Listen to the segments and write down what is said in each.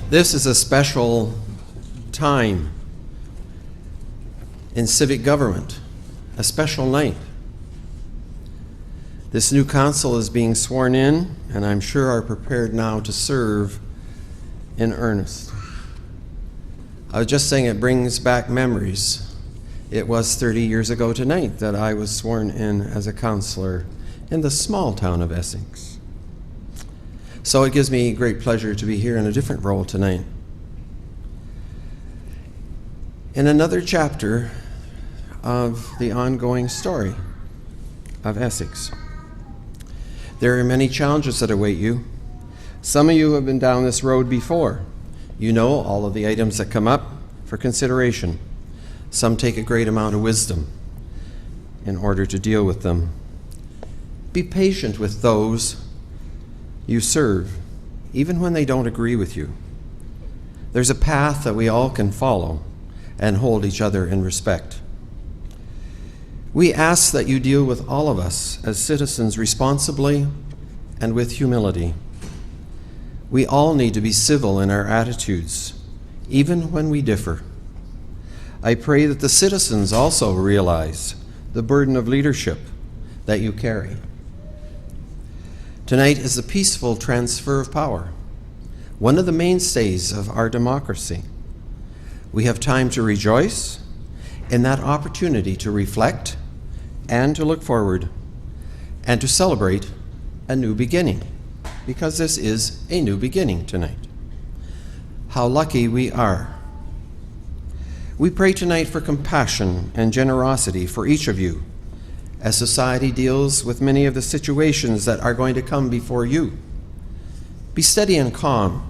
This is a special time in civic government, a special night. This new council is being sworn in, and I'm sure are prepared now to serve in earnest. I was just saying it brings back memories. It was 30 years ago tonight that I was sworn in as a councillor in the small town of Essex. So it gives me great pleasure to be here in a different role tonight. In another chapter of the ongoing story of Essex. There are many challenges that await you. Some of you have been down this road before. You know all of the items that come up for consideration. Some take a great amount of wisdom in order to deal with them. Be patient with those you serve, even when they don't agree with you. There's a path that we all can follow and hold each other in respect. We ask that you deal with all of us as citizens responsibly and with humility. We all need to be civil in our attitudes, even when we differ. I pray that the citizens also realize the burden of leadership that you carry. Tonight is the peaceful transfer of power, one of the mainstays of our democracy. We have time to rejoice in that opportunity to reflect and to look forward and to celebrate a new beginning, because this is a new beginning tonight. How lucky we are. We pray tonight for compassion and generosity for each of you as society deals with many of the situations that are going to come before you. Be steady and calm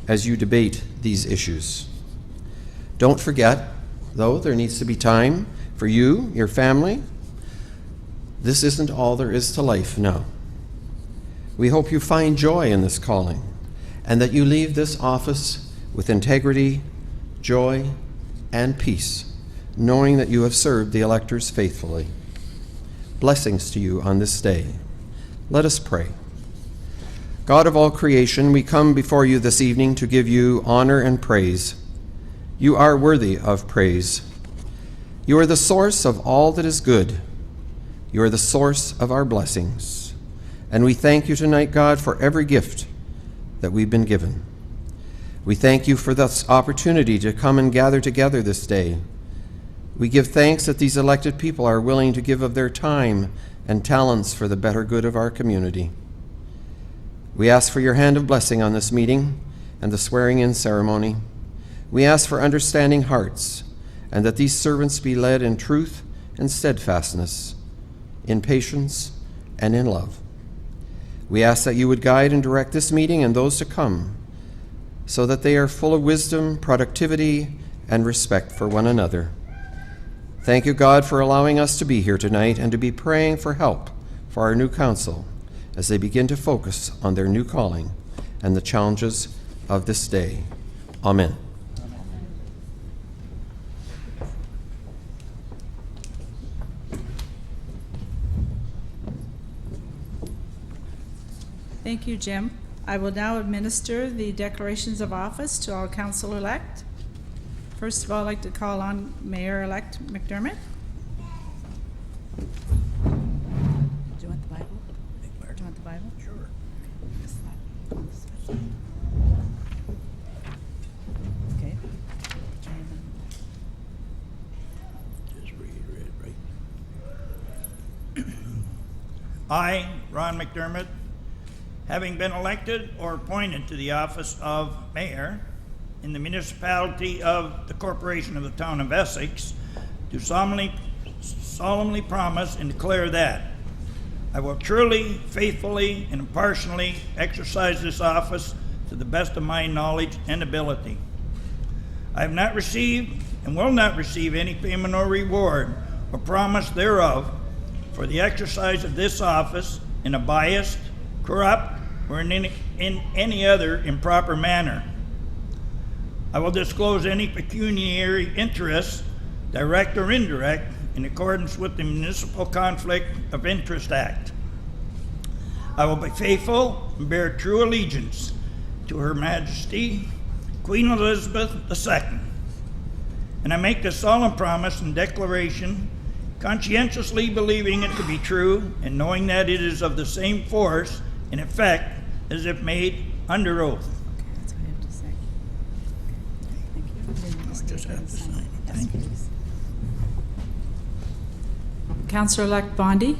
as you debate these issues. Don't forget, though, there needs to be time for you, your family. This isn't all there is to life now. We hope you find joy in this calling and that you leave this office with integrity, joy, and peace, knowing that you have served the electors faithfully. Blessings to you on this day. Let us pray. God of all creation, we come before you this evening to give you honor and praise. You are worthy of praise. You are the source of all that is good. You are the source of our blessings. And we thank you tonight, God, for every gift that we've been given. We thank you for this opportunity to come and gather together this day. We give thanks that these elected people are willing to give of their time and talents for the better good of our community. We ask for your hand of blessing on this meeting and the swearing-in ceremony. We ask for understanding hearts and that these servants be led in truth and steadfastness, in patience and in love. We ask that you would guide and direct this meeting and those to come so that they are full of wisdom, productivity, and respect for one another. Thank you, God, for allowing us to be here tonight and to be praying for help for our new council as they begin to focus on their new calling and the challenges of this day. Amen. Thank you, Jim. I will now administer the declarations of office to our council-elect. First of all, I'd like to call on Mayor-elect McDermott. Do you want the Bible? Do you want the Bible? Sure. Okay. Just read it, right? I, Ron McDermott, having been elected or appointed to the office of mayor in the municipality of the Corporation of the Town of Essex, do solemnly promise and declare that I will truly, faithfully, and impartially exercise this office to the best of my knowledge and ability. I have not received and will not receive any payment or reward or promise thereof for the exercise of this office in a biased, corrupt, or in any other improper manner. I will disclose any pecuniary interests, direct or indirect, in accordance with the Municipal Conflict of Interest Act. I will be faithful and bear true allegiance to Her Majesty Queen Elizabeth II. And I make this solemn promise and declaration, conscientiously believing it to be true and knowing that it is of the same force and effect as if made under oath. Okay, that's what I have to say. Thank you. I'll just have to sign it. Yes, Thank you. please. Councillor-elect Bondi?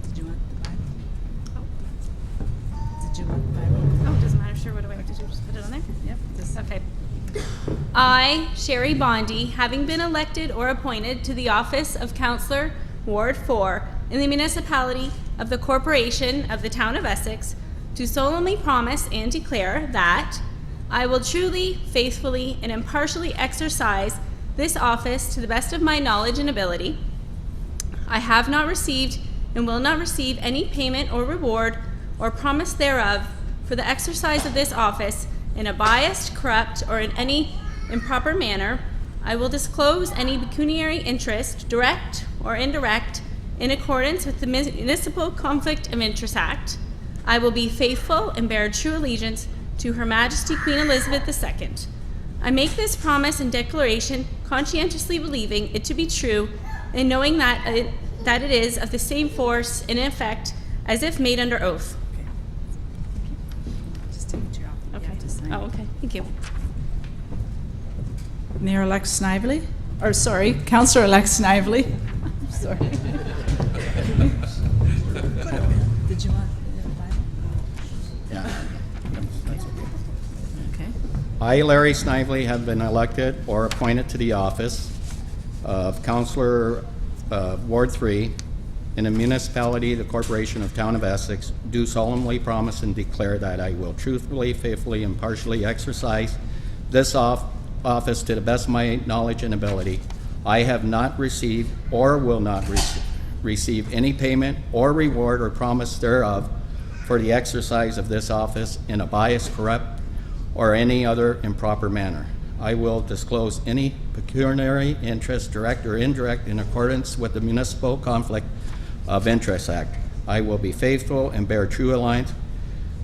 Did you want the Bible? Did you want the Bible? Oh, doesn't matter. Sure. What do I have to do? Just put it on there? Yep. Okay. I, Sherry Bondi, having been elected or appointed to the office of Councillor, Ward 4, in the municipality of the Corporation of the Town of Essex, do solemnly promise and declare that I will truly, faithfully, and impartially exercise this office to the best of my knowledge and ability. I have not received and will not receive any payment or reward or promise thereof for the exercise of this office in a biased, corrupt, or in any improper manner. I will disclose any pecuniary interest, direct or indirect, in accordance with the Municipal Conflict of Interest Act. I will be faithful and bear true allegiance to Her Majesty Queen Elizabeth II. I make this promise and declaration conscientiously believing it to be true and knowing that it is of the same force and effect as if made under oath. Okay. Just take your off. You Okay. have to sign. Oh, okay. Thank you. Mayor-elect Snively? Or sorry, Councillor-elect Snively? Sorry. Did you want the Bible? Yeah. Okay. I, Larry Snively, have been elected or appointed to the office of Councillor Ward 3 in the municipality, the Corporation of Town of Essex, do solemnly promise and declare that I will truthfully, faithfully, and impartially exercise this office to the best of my knowledge and ability. I have not received or will not receive any payment or reward or promise thereof for the exercise of this office in a biased, corrupt, or any other improper manner. I will disclose any pecuniary interest, direct or indirect, in accordance with the Municipal Conflict of Interest Act. I will be faithful and bear true allegiance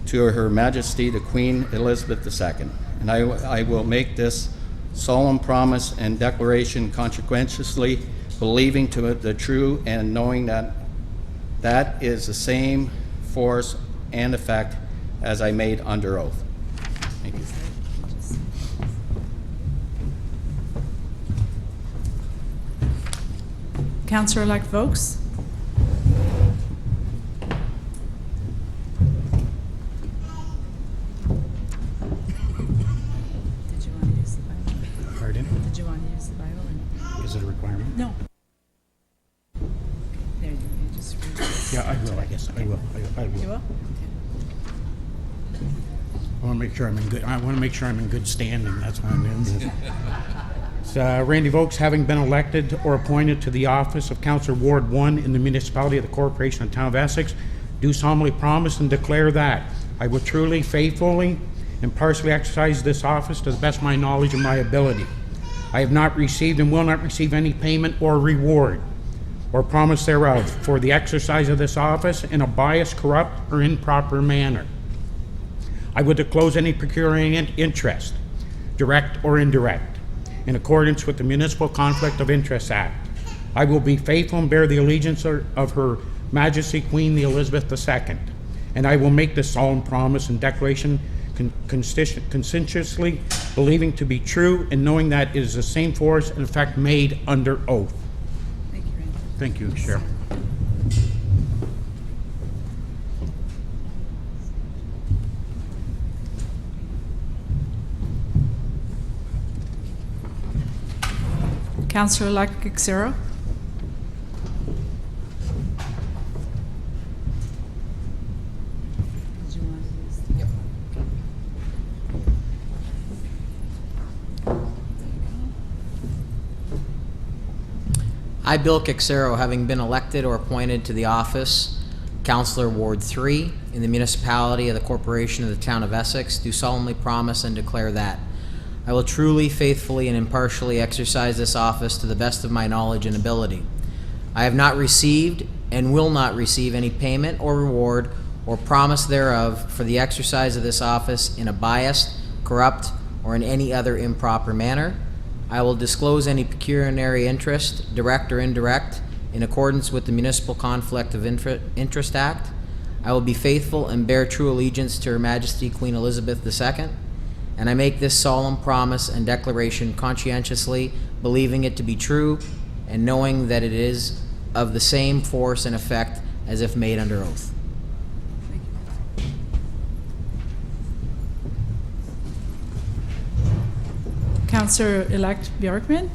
to Her Majesty the Queen Elizabeth II. And I will make this solemn promise and declaration conscientiously believing to it the true and knowing that that is the same force and effect as I made under oath. Thank you. Councillor-elect Vokes? Did you want to use the Bible? Pardon? Did you want to use the Bible? Or no? Is it a requirement? No. There you go. You just read this. Yeah, I will, I guess. I will. I You will. will? I want to make sure I'm in good, I want to make sure I'm in good standing. That's why I'm in this. So, Randy Vokes, having been elected or appointed to the office of Councillor Ward 1 in the municipality of the Corporation of Town of Essex, do solemnly promise and declare that I will truly, faithfully, and impartially exercise this office to the best of my knowledge and my ability. I have not received and will not receive any payment or reward or promise thereof for the exercise of this office in a biased, corrupt, or improper manner. I will disclose any pecuniary interest, direct or indirect, in accordance with the Municipal Conflict of Interest Act. I will be faithful and bear the allegiance of Her Majesty Queen Elizabeth II. And I will make this solemn promise and declaration conscientiously believing to be true and knowing that it is the same force and effect made under oath. Thank you, Randy. Thank you, Cheryl. Councillor-elect Kixero? Did you want to use the Yep. I, Bill Kixero, having been elected or appointed to the office, Councillor Ward 3, in the municipality of the Corporation of the Town of Essex, do solemnly promise and declare that I will truly, faithfully, and impartially exercise this office to the best of my knowledge and ability. I have not received and will not receive any payment or reward or promise thereof for the exercise of this office in a biased, corrupt, or in any other improper manner. I will disclose any pecuniary interest, direct or indirect, in accordance with the Municipal Conflict of Interest Act. I will be faithful and bear true allegiance to Her Majesty Queen Elizabeth II, and I make this solemn promise and declaration conscientiously, believing it to be true, and knowing that it is of the same force and effect as if made under oath. Councillor-elect Bjorkman?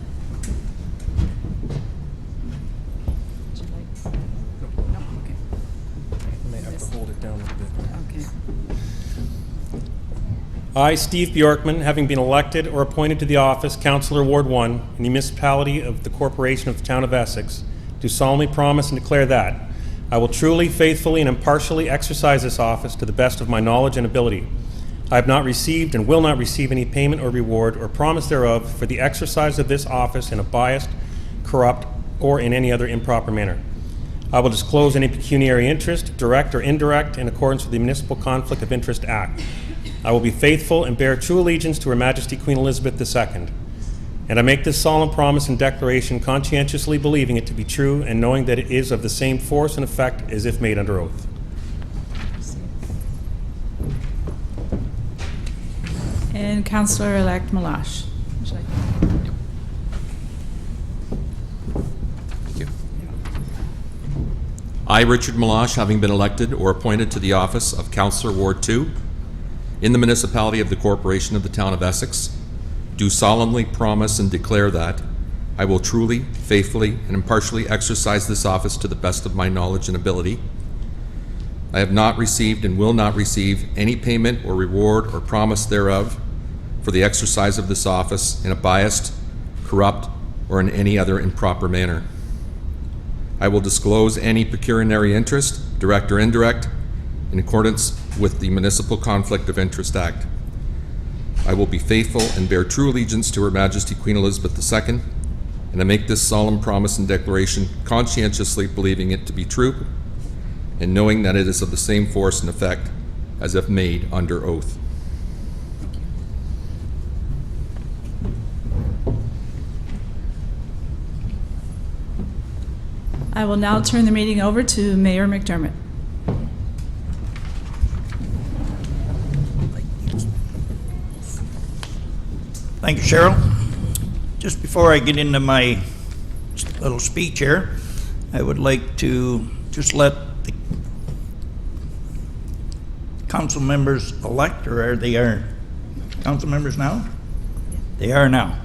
I, Steve Bjorkman, having been elected or appointed to the office Councillor Ward 1 in the municipality of the Corporation of the Town of Essex, do solemnly promise and declare that I will truly, faithfully, and impartially exercise this office to the best of my knowledge and ability. I have not received and will not receive any payment or reward or promise thereof for the exercise of this office in a biased, corrupt, or in any other improper manner. I will disclose any pecuniary interest, direct or indirect, in accordance with the Municipal Conflict of Interest Act. I will be faithful and bear true allegiance to Her Majesty Queen Elizabeth II. And I make this solemn promise and declaration conscientiously believing it to be true and knowing that it is of the same force and effect as if made under oath. And Councillor-elect Malash. Would you like- Thank you. I, Richard Malash, having been elected or appointed to the office of Councillor Ward 2 in the municipality of the Corporation of the Town of Essex, do solemnly promise and declare that I will truly, faithfully, and impartially exercise this office to the best of my knowledge and ability. I have not received and will not receive any payment or reward or promise thereof for the exercise of this office in a biased, corrupt, or in any other improper manner. I will disclose any pecuniary interest, direct or indirect, in accordance with the Municipal Conflict of Interest Act. I will be faithful and bear true allegiance to Her Majesty Queen Elizabeth II, and I make this solemn promise and declaration conscientiously believing it to be true and knowing that it is of the same force and effect as if made under oath. I will now turn the meeting over to Mayor McDermott. Thank you, Cheryl. Just before I get into my little speech here, I would like to just let the council members elect, or are they council members now? They are now.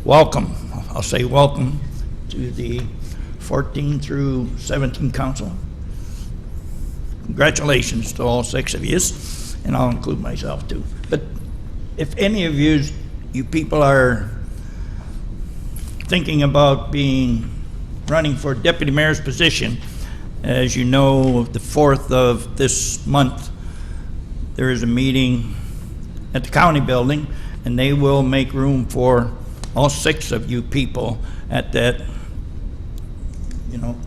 Welcome. I'll say welcome to the 14 through 17 council. Congratulations to all 6 of you, and I'll include myself too. But if any of you people are thinking about running for deputy mayor's position, as you know, the 4th of this month, there is a meeting at the county building, and they will make room for all 6 of you people at that,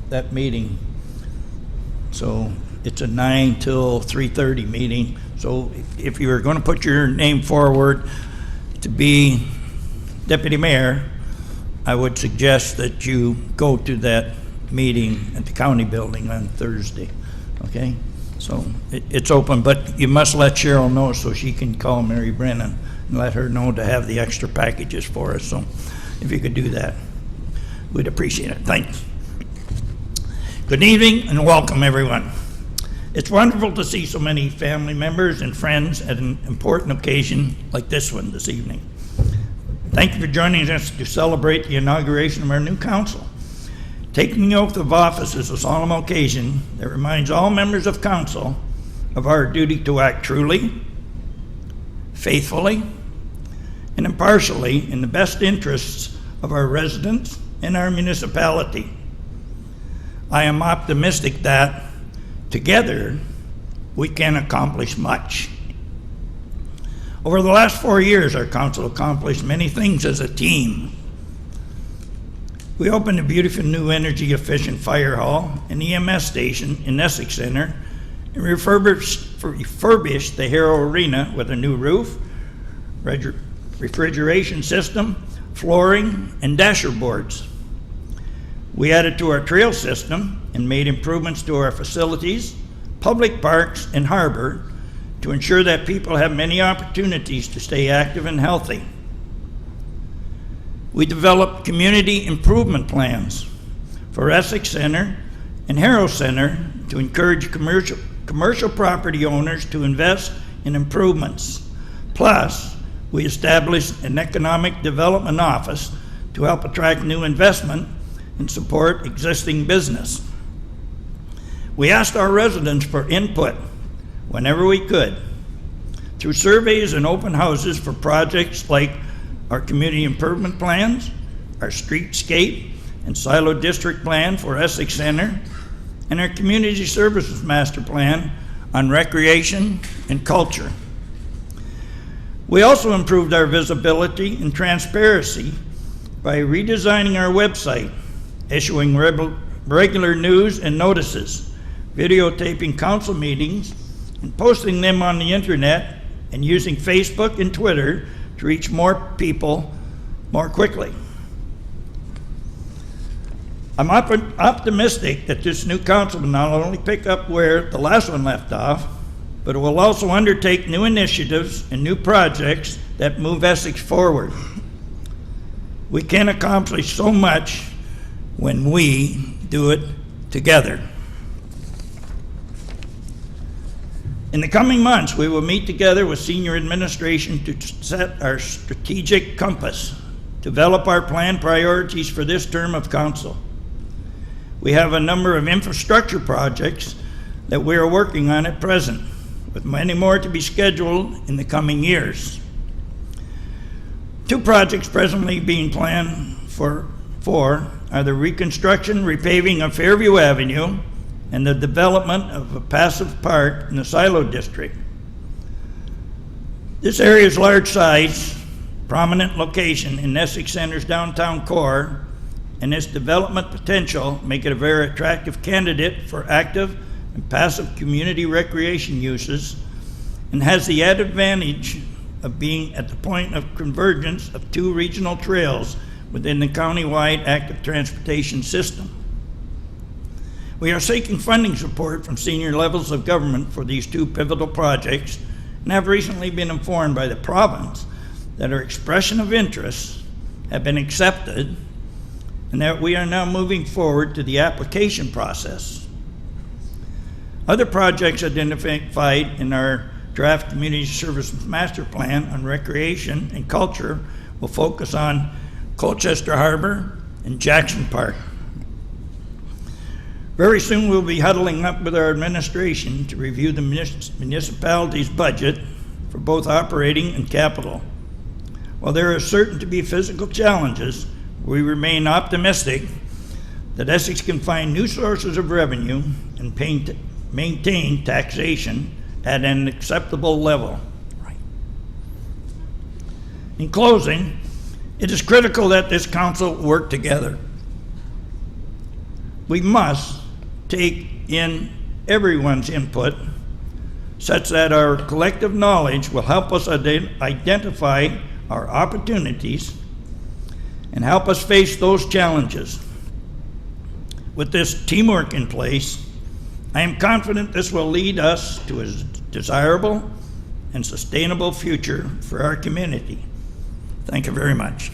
that meeting. So it's a 9 till 3:30 meeting. So if you are going to put your name forward to be deputy mayor, I would suggest that you go to that meeting at the county building on Thursday. Okay? So it's open, but you must let Cheryl know so she can call Mary Brennan and let her know to have the extra packages for us. So if you could do that, we'd appreciate it. Thanks. Good evening and welcome, everyone. It's wonderful to see so many family members and friends at an important occasion like this one this evening. Thank you for joining us to celebrate the inauguration of our new council. Taking the oath of office is a solemn occasion that reminds all members of council of our duty to act truly, faithfully, and impartially in the best interests of our residents and our municipality. I am optimistic that together we can accomplish much. Over the last 4 years, our council accomplished many things as a team. We opened a beautiful new energy efficient fire hall and EMS station in Essex Center and refurbished the Harrow Arena with a new roof, refrigeration system, flooring, and dasher boards. We added to our trail system and made improvements to our facilities, public parks, and harbor to ensure that people have many opportunities to stay active and healthy. We developed community improvement plans for Essex Center and Harrow Center to encourage commercial property owners to invest in improvements. Plus, we established an economic development office to help attract new investment and support existing business. We asked our residents for input whenever we could through surveys and open houses for projects like our community improvement plans, our streetscape and silo district plan for Essex Center, and our community services master plan on recreation and culture. We also improved our visibility and transparency by redesigning our website, issuing regular news and notices, videotaping council meetings, and posting them on the internet, and using Facebook and Twitter to reach more people more quickly. I'm optimistic that this new council will not only pick up where the last one left off, but it will also undertake new initiatives and new projects that move Essex forward. We can accomplish so much when we do it together. In the coming months, we will meet together with senior administration to set our strategic compass, develop our planned priorities for this term of council. We have a number of infrastructure projects that we are working on at present, with many more to be scheduled in the coming years. 2 projects presently being planned for are the reconstruction, repaving of Fairview Avenue, and the development of a passive park in the Silo District. This area's large size, prominent location in Essex Center's downtown core, and its development potential make it a very attractive candidate for active and passive community recreation uses, and has the added advantage of being at the point of convergence of 2 regional trails within the county-wide active transportation system. We are seeking funding support from senior levels of government for these 2 pivotal projects, and have recently been informed by the province that our expression of interest have been accepted, and that we are now moving forward to the application process. Other projects identified in our draft community service master plan on recreation and culture will focus on Colchester Harbor and Jackson Park. Very soon we'll be huddling up with our administration to review the municipality's budget for both operating and capital. While there are certain to be physical challenges, we remain optimistic that Essex can find new sources of revenue and maintain taxation at an acceptable level. In closing, it is critical that this council work together. We must take in everyone's input such that our collective knowledge will help us identify our opportunities and help us face those challenges. With this teamwork in place, I am confident this will lead us to a desirable and sustainable future for our community. Thank you very much.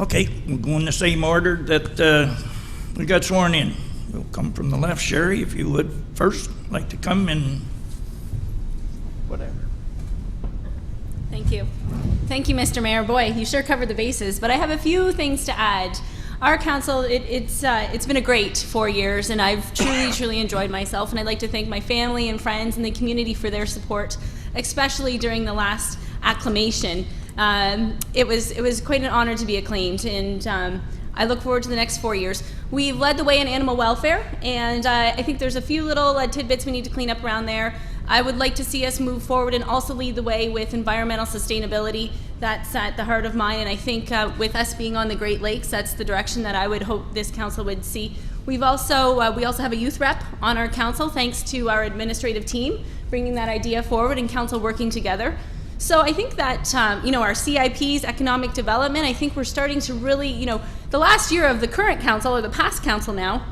Okay, we'll go in the same order that we got sworn in. We'll come from the left. Sherry, if you would first like to come in. Whatever. Thank you. Thank you, Mr. Mayor. Boy, you sure covered the bases, but I have a few things to add. Our council, it's been a great 4 years, and I've truly enjoyed myself, and I'd like to thank my family and friends and the community for their support, especially during the last acclamation. It was quite an honor to be acclaimed, and I look forward to the next 4 years. We've led the way in animal welfare, and I think there's a few little tidbits we need to clean up around there. I would like to see us move forward and also lead the way with environmental sustainability. That's at the heart of mine, and I think with us being on the Great Lakes, that's the direction that I would hope this council would see. We also have a youth rep on our council, thanks to our administrative team bringing that idea forward and council working together. So I think that, our CIPs, economic development, I think we're starting to really, the last year of the current council, or the past council now,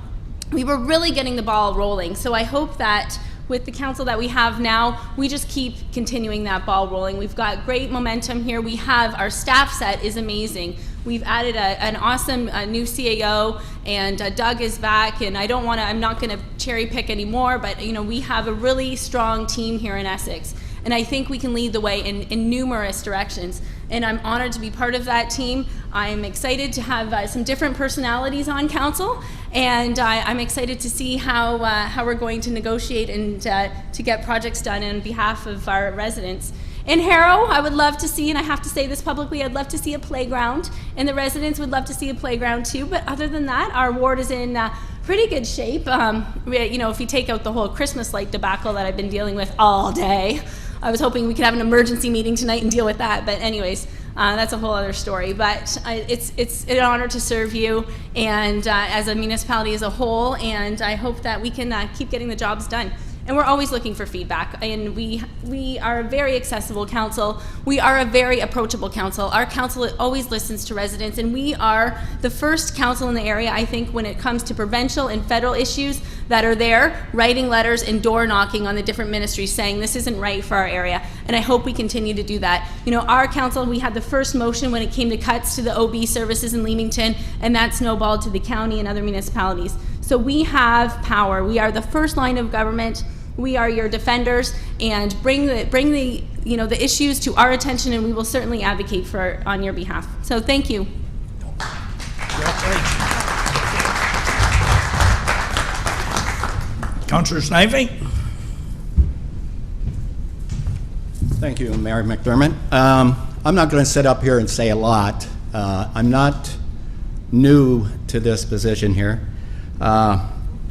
we were really getting the ball rolling. So I hope that with the council that we have now, we just keep continuing that ball rolling. We've got great momentum here. We have, our staff set is amazing. We've added an awesome new CAO, and Doug is back, and I'm not gonna cherry pick anymore, but we have a really strong team here in Essex. And I think we can lead the way in numerous directions. And I'm honored to be part of that team. I'm excited to have some different personalities on council, and I'm excited to see how we're going to negotiate and to get projects done on behalf of our residents. In Harrow, I would love to see, and I have to say this publicly, I'd love to see a playground, and the residents would love to see a playground too. But other than that, our ward is in pretty good shape. If you take out the whole Christmas light debacle that I've been dealing with all day, I was hoping we could have an emergency meeting tonight and deal with that. But anyways, that's a whole other story. But it's an honor to serve you, and as a municipality as a whole, and I hope that we can keep getting the jobs done. And we're always looking for feedback, and we are a very accessible council. We are a very approachable council. Our council always listens to residents, and we are the first council in the area, I think, when it comes to provincial and federal issues that are there, writing letters and door knocking on the different ministries saying this isn't right for our area, and I hope we continue to do that. Our council, we had the first motion when it came to cuts to the OB services in Leamington, and that snowballed to the county and other municipalities. So we have power. We are the first line of government. We are your defenders, and bring the issues to our attention, and we will certainly advocate on your behalf. So thank you. Councillor Snively? Thank you, Mayor McDermott. I'm not going to sit up here and say a lot. I'm not new to this position here.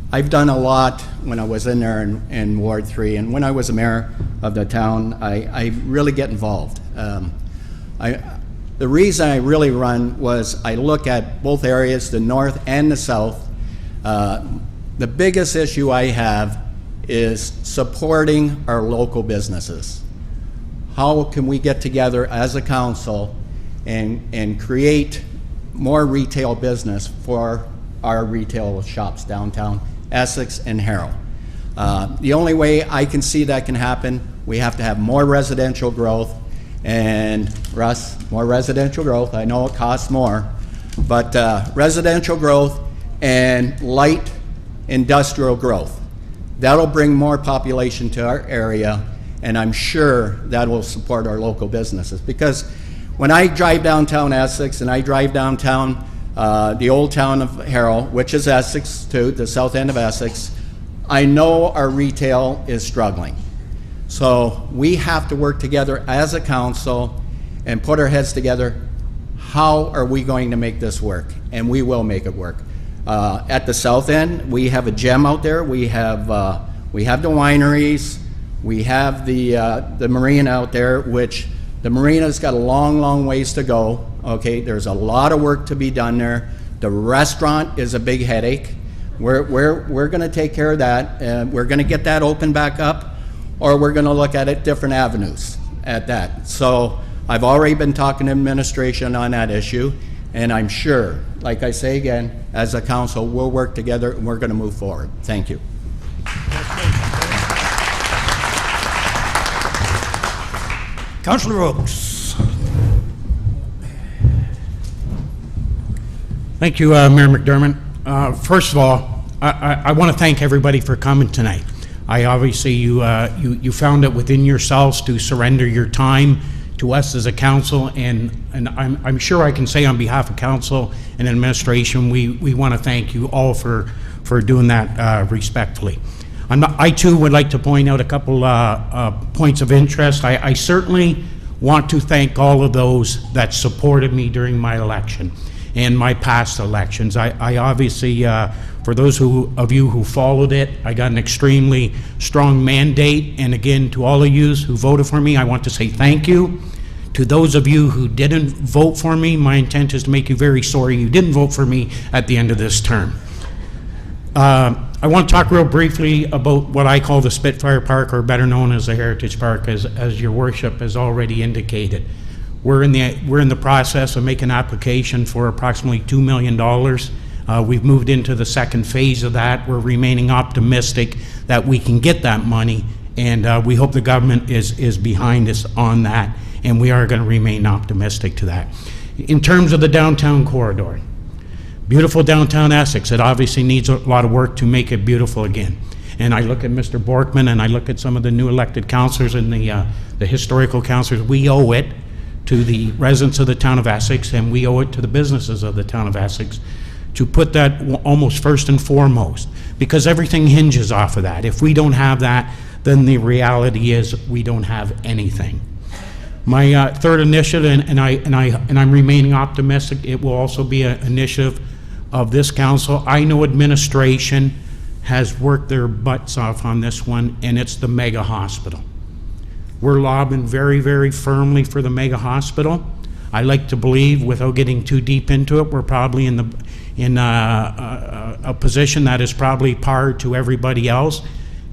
I've done a lot when I was in there in Ward 3, and when I was a mayor of the town, I really get involved. The reason I really run was I look at both areas, the north and the south. The biggest issue I have is supporting our local businesses. How can we get together as a council and create more retail business for our retail shops downtown Essex and Harrow? The only way I can see that can happen, we have to have more residential growth. And Russ, more residential growth, I know it costs more, but residential growth and light industrial growth. That'll bring more population to our area, and I'm sure that will support our local businesses. Because when I drive downtown Essex and I drive downtown the old town of Harrow, which is Essex too, the south end of Essex, I know our retail is struggling. So we have to work together as a council and put our heads together. How are we going to make this work? And we will make it work. At the south end, we have a gem out there. We have the wineries. We have the marina out there, which the marina's got a long, long ways to go. Okay, there's a lot of work to be done there. The restaurant is a big headache. We're going to take care of that. We're going to get that open back up, or we're going to look at it different avenues at that. So I've already been talking to administration on that issue, and I'm sure, like I say again, as a council, we'll work together and we're going to move forward. Thank you. Councillor Oakes. Thank you, Mayor McDermott. First of all, I want to thank everybody for coming tonight. Obviously you found it within yourselves to surrender your time to us as a council, and I'm sure I can say on behalf of council and administration, we want to thank you all for doing that respectfully. I too would like to point out a couple points of interest. I certainly want to thank all of those that supported me during my election. and my past elections. I obviously, for those of you who followed it, I got an extremely strong mandate, and again, to all of you who voted for me, I want to say thank you. To those of you who didn't vote for me, my intent is to make you very sorry you didn't vote for me at the end of this term. I want to talk real briefly about what I call the Spitfire Park, or better known as the Heritage Park, as your worship has already indicated. We're in the process of making an application for approximately $2 million. We've moved into the second phase of that. We're remaining optimistic that we can get that money, and we hope the government is behind us on that, and we are going to remain optimistic to that. In terms of the downtown corridor, beautiful downtown Essex, it obviously needs a lot of work to make it beautiful again. And I look at Mr. Borkman, and I look at some of the new elected councilors and the historical councilors. We owe it to the residents of the town of Essex, and we owe it to the businesses of the town of Essex to put that almost first and foremost, because everything hinges off of that. If we don't have that, then the reality is we don't have anything. My third initiative, and I'm remaining optimistic, it will also be an initiative of this council. I know administration has worked their butts off on this one, and it's the mega hospital. We're lobbying very, very firmly for the mega hospital. I like to believe, without getting too deep into it, we're probably in a position that is probably par to everybody else,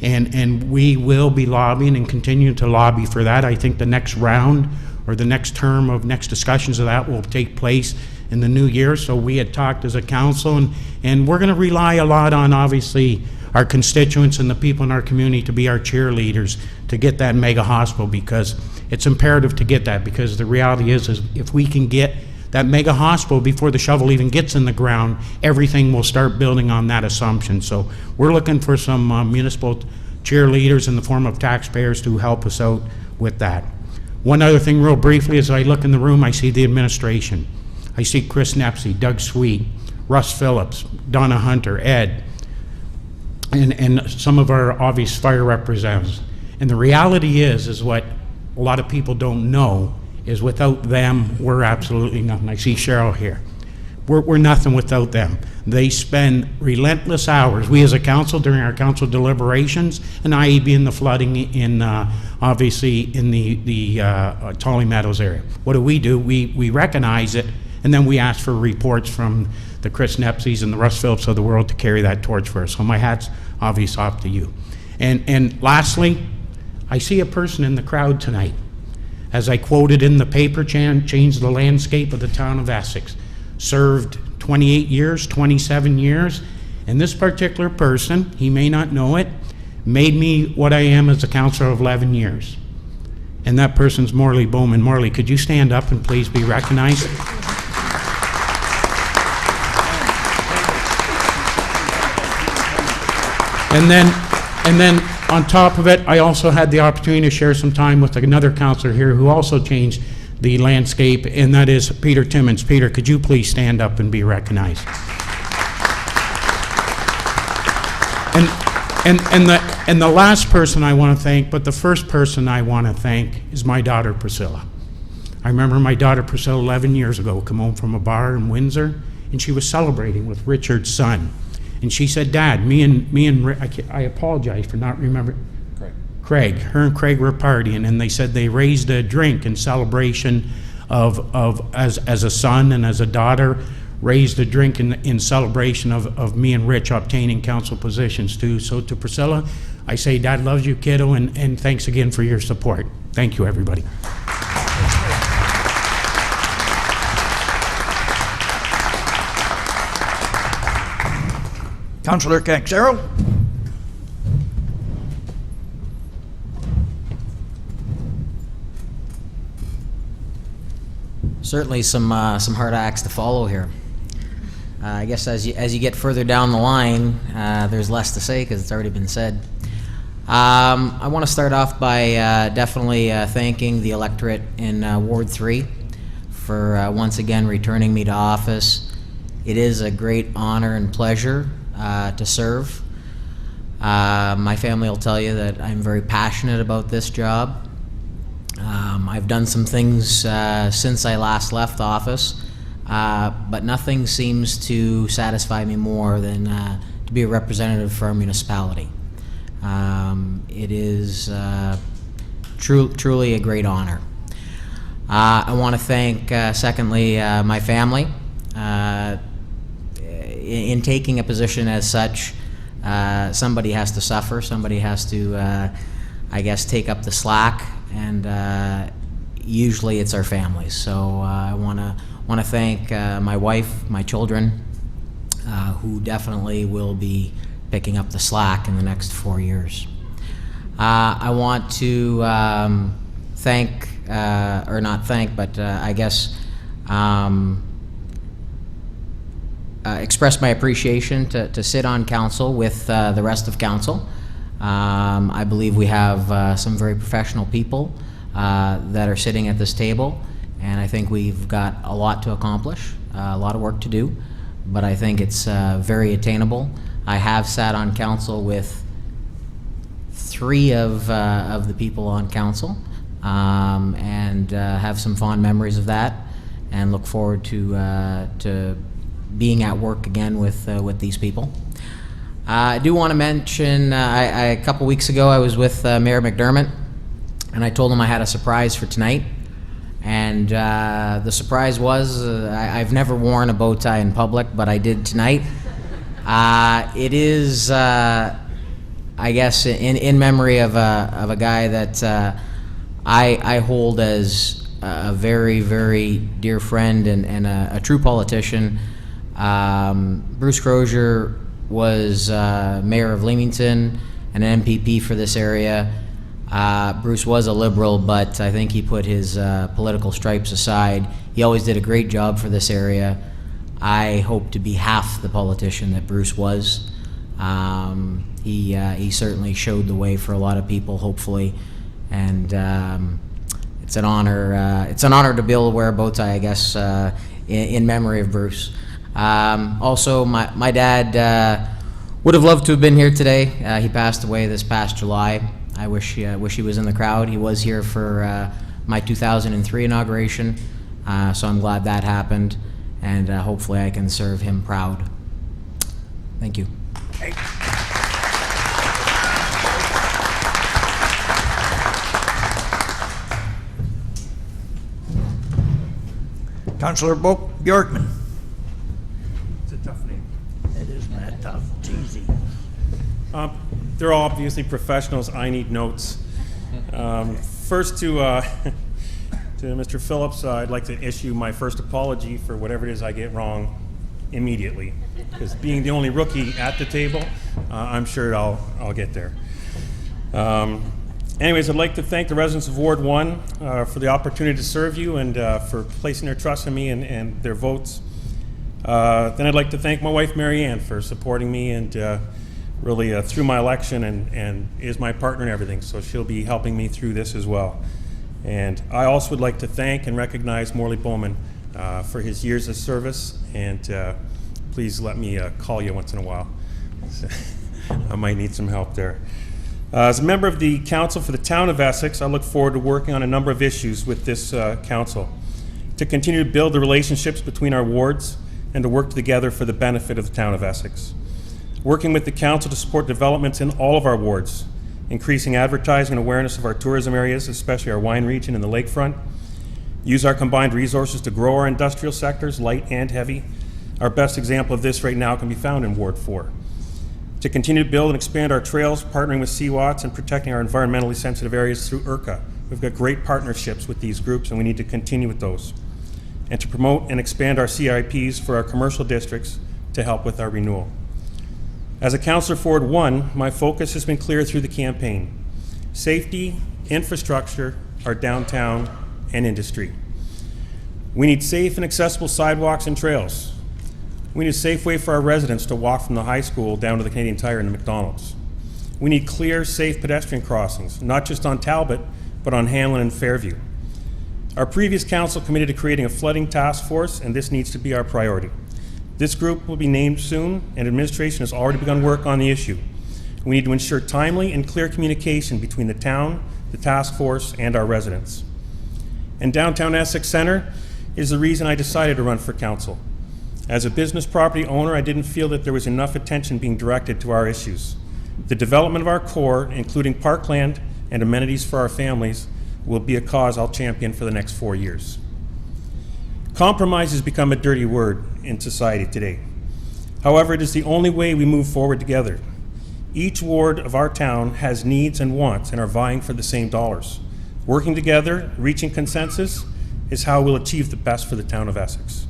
and we will be lobbying and continue to lobby for that. I think the next round or the next term of next discussions of that will take place in the new year. So we had talked as a council, and we're going to rely a lot on, obviously, our constituents and the people in our community to be our cheerleaders to get that mega hospital, because it's imperative to get that, because the reality is if we can get that mega hospital before the shovel even gets in the ground, everything will start building on that assumption. So we're looking for some municipal cheerleaders in the form of taxpayers to help us out with that. One other thing real briefly, as I look in the room, I see the administration. I see Chris Nepsey, Doug Sweet, Russ Phillips, Donna Hunter, Ed, and some of our obvious fire representatives. And the reality is what a lot of people don't know is without them, we're absolutely nothing. I see Cheryl here. We're nothing without them. They spend relentless hours, we as a council, during our council deliberations, and IEB in the flooding in, obviously, in the Tolly Meadows area. What do? We recognize it, and then we ask for reports from the Chris Nepseys and the Russ Phillips of the world to carry that torch for us. So my hat's obviously off to you. And lastly, I see a person in the crowd tonight. As I quoted in the paper, changed the landscape of the town of Essex. Served 28 years, 27 years, and this particular person, he may not know it, made me what I am as a councilor of 11 years. And that person's Morley Bowman. Morley, could you stand up and please be recognized? And then on top of it, I also had the opportunity to share some time with another councilor here who also changed the landscape, and that is Peter Timmons. Peter, could you please stand up and be recognized? And the last person I want to thank, but the first person I want to thank, is my daughter Priscilla. I remember my daughter Priscilla 11 years ago come home from a bar in Windsor, and she was celebrating with Richard's son. And she said, Dad, I apologize for not remembering. Craig. Her and Craig were partying, and they said they raised a drink in celebration as a son and as a daughter, raised a drink in celebration of me and Rich obtaining council positions too. So to Priscilla, I say, Dad loves you, kiddo, and thanks again for your support. Thank you, everybody. Councillor Caxero. Certainly some hard acts to follow here. I guess as you get further down the line, there's less to say because it's already been said. I want to start off by definitely thanking the electorate in Ward 3 for once again returning me to office. It is a great honor and pleasure to serve. My family will tell you that I'm very passionate about this job. I've done some things since I last left office but nothing seems to satisfy me more than to be a representative for our municipality. It is truly a great honor. I want to thank, secondly, my family. In taking a position as such, somebody has to suffer, somebody has to, I guess, take up the slack, and usually it's our families. So I want to thank my wife, my children, who definitely will be picking up the slack in the next 4 years. I want to thank, or not thank, but I guess express my appreciation to sit on council with the rest of council. I believe we have some very professional people that are sitting at this table, and I think we've got a lot to accomplish, a lot of work to do, but I think it's very attainable. I have sat on council with 3 of the people on council, and have some fond memories of that, and look forward to being at work again with these people. I do want to mention, a couple weeks ago I was with Mayor McDermott, and I told him I had a surprise for tonight. And the surprise was, I've never worn a bow tie in public, but I did tonight. It is, I guess, in memory of a guy that I hold as a very, very dear friend and a true politician. Bruce Crozier was mayor of Leamington and an MPP for this area. Bruce was a Liberal, but I think he put his political stripes aside. He always did a great job for this area. I hope to be half the politician that Bruce was. He certainly showed the way for a lot of people, hopefully, and it's an honor. It's an honor to be able to wear a bow tie, I guess, in memory of Bruce. Also, my dad would have loved to have been here today. He passed away this past July. I wish he was in the crowd. He was here for my 2003 inauguration, so I'm glad that happened, and hopefully I can serve him proud. Thank you. Councillor Bjorkman. It's a tough name. It isn't that tough. It's easy. They're all obviously professionals. I need notes. First to Mr. Phillips, I'd like to issue my first apology for whatever it is I get wrong immediately. Because being the only rookie at the table, I'm sure I'll get there. Anyways, I'd like to thank the residents of Ward 1 for the opportunity to serve you and for placing their trust in me and their votes. Then I'd like to thank my wife, Mary Ann, for supporting me and really through my election and is my partner in everything, so she'll be helping me through this as well. And I also would like to thank and recognize Morley Bowman for his years of service, and please let me call you once in a while. I might need some help there. As a member of the Council for the Town of Essex, I look forward to working on a number of issues with this Council, to continue to build the relationships between our wards and to work together for the benefit of the Town of Essex. Working with the Council to support developments in all of our wards, increasing advertising and awareness of our tourism areas, especially our wine region and the lakefront. Use our combined resources to grow our industrial sectors, light and heavy. Our best example of this right now can be found in Ward 4. To continue to build and expand our trails, partnering with CWATS and protecting our environmentally sensitive areas through IRCA. We've got great partnerships with these groups and we need to continue with those. And to promote and expand our CIPs for our commercial districts to help with our renewal. As a councillor for Ward 1, my focus has been clear through the campaign. Safety, infrastructure, our downtown, and industry. We need safe and accessible sidewalks and trails. We need a safe way for our residents to walk from the high school down to the Canadian Tire and the McDonald's. We need clear, safe pedestrian crossings, not just on Talbot, but on Hanlon and Fairview. Our previous council committed to creating a flooding task force, and this needs to be our priority. This group will be named soon, and administration has already begun work on the issue. We need to ensure timely and clear communication between the town, the task force, and our residents. In downtown Essex Centre, is the reason I decided to run for council. As a business property owner, I didn't feel that there was enough attention being directed to our issues. The development of our core, including parkland and amenities for our families, will be a cause I'll champion for the next 4 years. Compromise has become a dirty word in society today. However, it is the only way we move forward together. Each ward of our town has needs and wants and are vying for the same dollars. Working together, reaching consensus, is how we'll achieve the best for the town of Essex.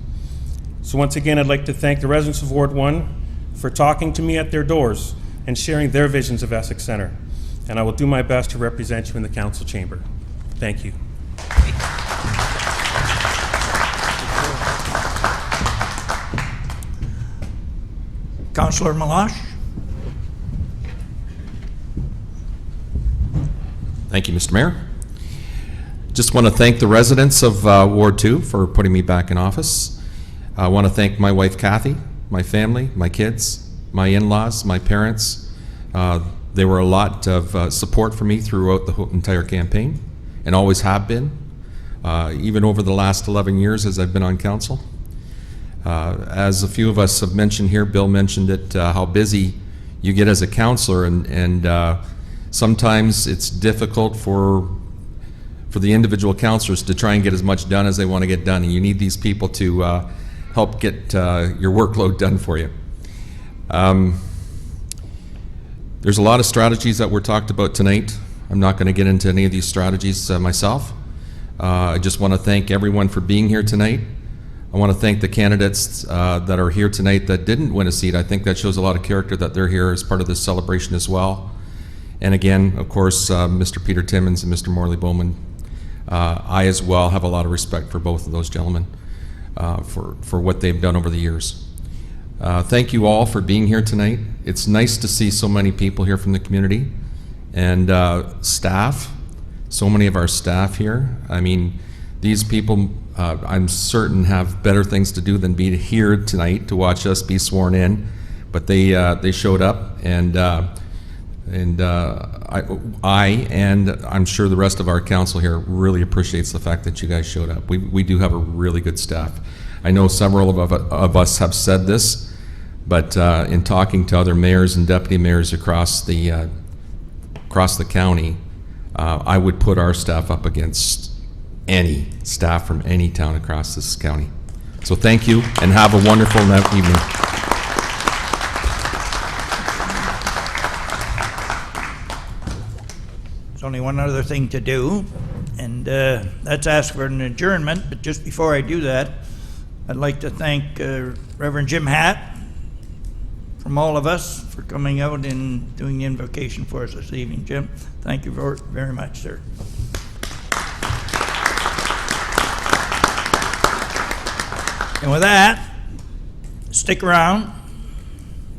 So once again, I'd like to thank the residents of Ward 1 for talking to me at their doors and sharing their visions of Essex Center. And I will do my best to represent you in the council chamber. Thank you. Councillor Meloche? Thank you, Mr. Mayor. Just want to thank the residents of Ward 2 for putting me back in office. I want to thank my wife, Kathy, my family, my kids, my in-laws, my parents. They were a lot of support for me throughout the whole entire campaign and always have been, even over the last 11 years as I've been on council. As a few of us have mentioned here, Bill mentioned it, how busy you get as a councilor, and sometimes it's difficult for the individual councilors to try and get as much done as they want to get done, and you need these people to help get your workload done for you. There's a lot of strategies that were talked about tonight. I'm not going to get into any of these strategies myself. I just want to thank everyone for being here tonight. I want to thank the candidates that are here tonight that didn't win a seat. I think that shows a lot of character that they're here as part of this celebration as well. And again, of course, Mr. Peter Timmons and Mr. Morley Bowman. I as well have a lot of respect for both of those gentlemen for what they've done over the years. Thank you all for being here tonight. It's nice to see so many people here from the community and staff, so many of our staff here. I mean, these people, I'm certain, have better things to do than be here tonight to watch us be sworn in, but they showed up, and I and I'm sure the rest of our council here really appreciates the fact that you guys showed up. We do have a really good staff. I know several of us have said this, but in talking to other mayors and deputy mayors across the county, I would put our staff up against any staff from any town across this county. So thank you, and have a wonderful evening. There's only one other thing to do, and that's ask for an adjournment. But just before I do that, I'd like to thank Reverend Jim Hatt from all of us for coming out and doing the invocation for us this evening. Jim, thank you very much, sir. And with that, stick around,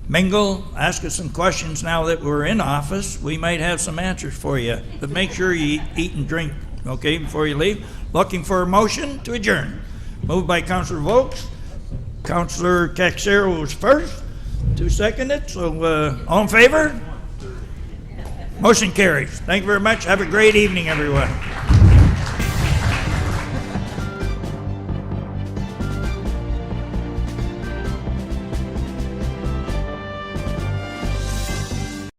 mingle, ask us some questions now that we're in office. We might have some answers for you, but make sure you eat and drink, okay, before you leave. Looking for a motion to adjourn. Moved by Councillor Vokes. Councillor Caxero was first, 2 seconded, so all in favor? Motion carries. Thank you very much. Have a great evening, everyone.